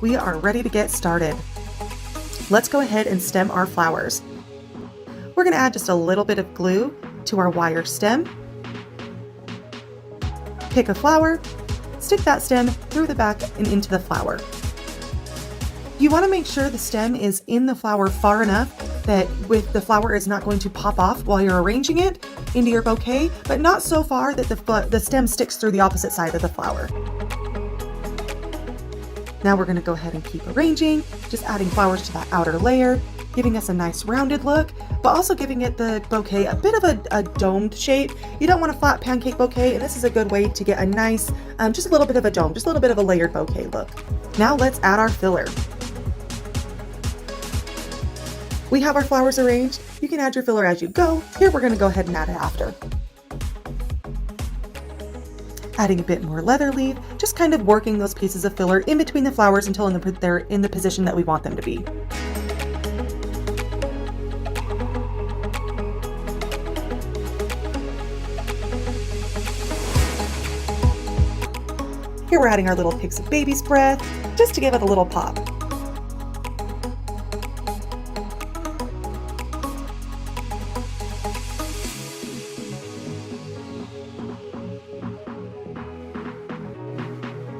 we are ready to get started. Let's go ahead and stem our flowers. We're going to add just a little bit of glue to our wire stem. Pick a flower, stick that stem through the back and into the flower. You want to make sure the stem is in the flower far enough that the flower is not going to pop off while you're arranging it into your bouquet, but not so far that the stem sticks through the opposite side of the flower. Now we're going to go ahead and keep arranging, just adding flowers to that outer layer, giving us a nice rounded look, but also giving it the bouquet a bit of a domed shape. You don't want a flat pancake bouquet, and this is a good way to get a nice, just a little bit of a dome, just a little bit of a layered bouquet look. Now let's add our filler. We have our flowers arranged. You can add your filler as you go. Here we're going to go ahead and add it after. Adding a bit more leather leaf, just kind of working those pieces of filler in between the flowers until they're in the position that we want them to be. Here we're adding our little pigs of baby's breath, just to give it a little pop.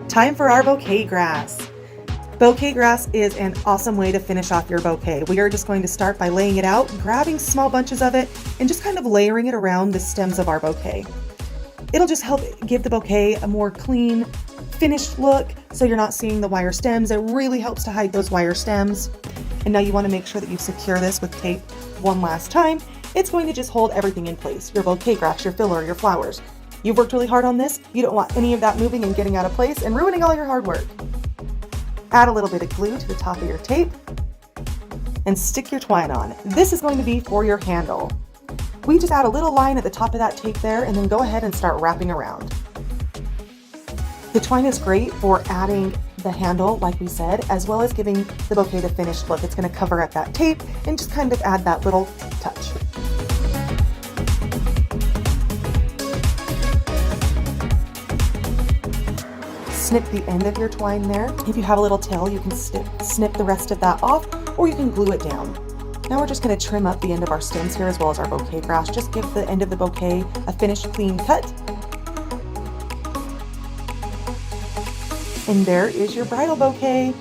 Time for our bouquet grass. Bouquet grass is an awesome way to finish off your bouquet. We are just going to start by laying it out, grabbing small bunches of it, and just kind of layering it around the stems of our bouquet. It'll just help give the bouquet a more clean, finished look, so you're not seeing the wire stems. It really helps to hide those wire stems. And now you want to make sure that you secure this with tape one last time. It's going to just hold everything in place. Your bouquet grass, your filler, your flowers. You've worked really hard on this. You don't want any of that moving and getting out of place and ruining all your hard work. Add a little bit of glue to the top of your tape and stick your twine on. This is going to be for your handle. We just add a little line at the top of that tape there and then go ahead and start wrapping around. The twine is great for adding the handle, like we said, as well as giving the bouquet the finished look. It's going to cover up that tape and just kind of add that little touch. Snip the end of your twine there. If you have a little tail, you can snip the rest of that off, or you can glue it down. Now we're just going to trim up the end of our stems here as well as our bouquet grass. Just give the end of the bouquet a finished clean cut. And there is your bridal bouquet.